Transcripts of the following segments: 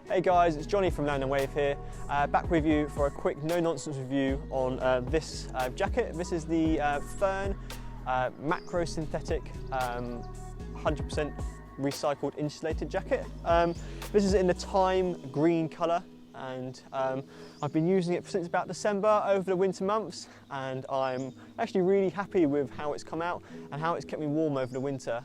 Hey guys, it's Johnny from Land & Wave here, back with you for a quick no-nonsense review on this jacket. This is the Föhn macro synthetic 100% recycled insulated jacket. This is in the thyme green colour, and I've been using it since about December over the winter months, and I'm actually really happy with how it's come out and how it's kept me warm over the winter.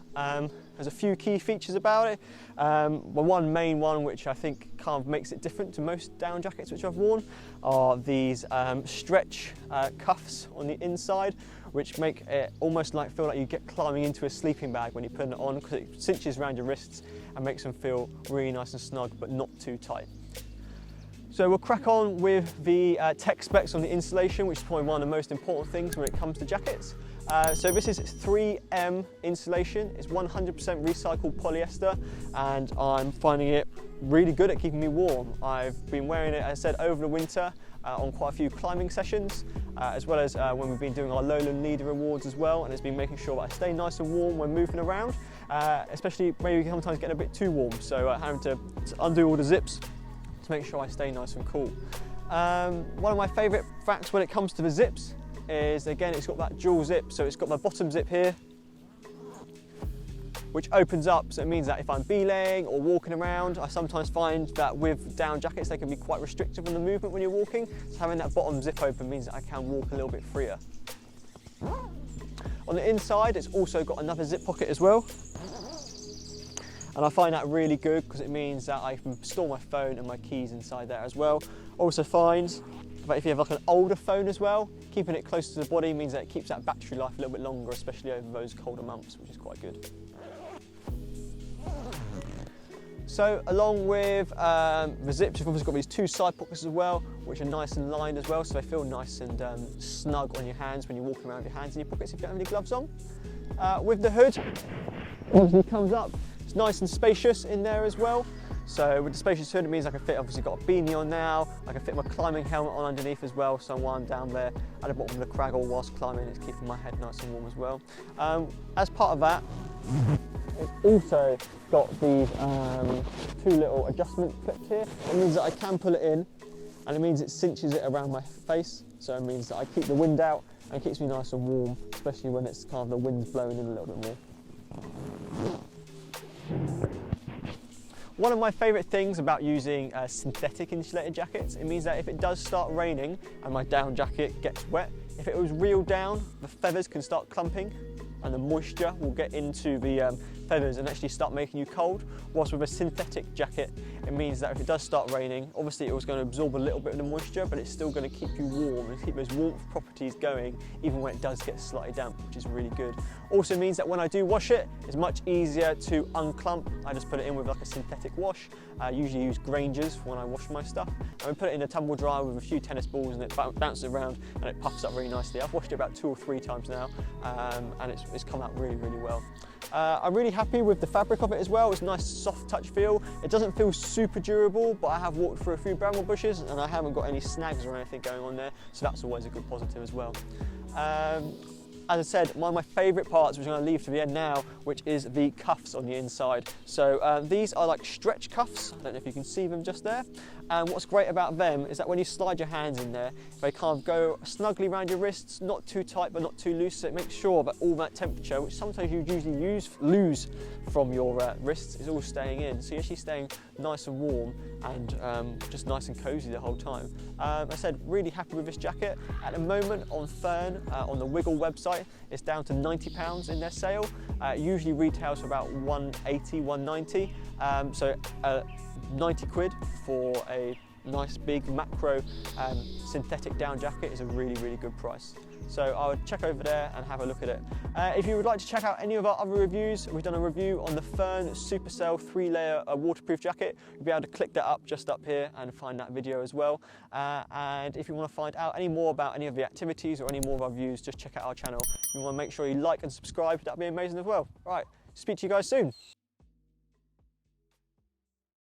There's a few key features about it. One main one which I think kind of makes it different to most down jackets which I've worn are these stretch cuffs on the inside, which make it almost feel like you get climbing into a sleeping bag when you put it on, because it cinches around your wrists and makes them feel really nice and snug but not too tight. So we'll crack on with the tech specs on the insulation, which is probably one of the most important things when it comes to jackets. So this is 3M insulation. It's 100% recycled polyester, and I'm finding it really good at keeping me warm. I've been wearing it, as I said, over the winter on quite a few climbing sessions, as well as when we've been doing our Lowland Leader Awards as well, and it's been making sure that I stay nice and warm when moving around, especially maybe sometimes getting a bit too warm, so having to undo all the zips to make sure I stay nice and cool. One of my favourite facts when it comes to the zips is, again, it's got that dual zip. So it's got my bottom zip here, which opens up, so it means that if I'm belaying or walking around, I sometimes find that with down jackets they can be quite restrictive on the movement when you're walking, so having that bottom zip open means that I can walk a little bit freer. On the inside, it's also got another zip pocket as well, and I find that really good because it means that I can store my phone and my keys inside there as well. Also find that if you have like an older phone as well, keeping it close to the body means that it keeps that battery life a little bit longer, especially over those colder months, which is quite good. So along with the zips, you've obviously got these two side pockets as well, which are nice and lined as well, so they feel nice and snug on your hands when you're walking around with your hands in your pockets if you don't have any gloves on. With the hood, obviously comes up. It's nice and spacious in there as well. So with the spacious hood, it means I can fit, obviously got a beanie on now, I can fit my climbing helmet on underneath as well, so while I'm down there at the bottom of the craggle whilst climbing, it's keeping my head nice and warm as well. As part of that, it's also got these two little adjustment clips here. It means that I can pull it in, and it means it cinches it around my face, so it means that I keep the wind out and it keeps me nice and warm, especially when it's kind of the wind's blowing in a little bit more. One of my favourite things about using synthetic insulated jackets, it means that if it does start raining and my down jacket gets wet, if it was real down, the feathers can start clumping and the moisture will get into the feathers and actually start making you cold. Whilst with a synthetic jacket, it means that if it does start raining, obviously it was going to absorb a little bit of the moisture, but it's still going to keep you warm and keep those warmth properties going even when it does get slightly damp, which is really good. Also means that when I do wash it, it's much easier to unclump. I just put it in with like a synthetic wash. I usually use Grangers when I wash my stuff. And we put it in a tumble dryer with a few tennis balls and it bounces around and it puffs up really nicely. I've washed it about 2 or 3 times now, and it's come out really, really well. I'm really happy with the fabric of it as well. It's a nice soft touch feel. It doesn't feel super durable, but I have walked through a few bramble bushes and I haven't got any snags or anything going on there, so that's always a good positive as well. As I said, one of my favourite parts, which I'm going to leave to the end now, which is the cuffs on the inside. So these are like stretch cuffs. I don't know if you can see them just there. And what's great about them is that when you slide your hands in there, they kind of go snugly around your wrists, not too tight but not too loose, so it makes sure that all that temperature, which sometimes you usually lose from your wrists, is all staying in. So you're actually staying nice and warm and just nice and cosy the whole time. As I said, really happy with this jacket. At the moment on Föhn, on the Wiggle website, it's down to £90 in their sale. It usually retails for about 180, 190. So 90 quid for a nice big macro synthetic down jacket is a really, really good price. So I would check over there and have a look at it. If you would like to check out any of our other reviews, we've done a review on the Föhn Supercell 3-layer waterproof jacket. You'll be able to click that up just up here and find that video as well. And if you want to find out any more about any of the activities or any more of our views, just check out our channel. If you want to make sure you like and subscribe, that'd be amazing as well. Right, speak to you guys soon.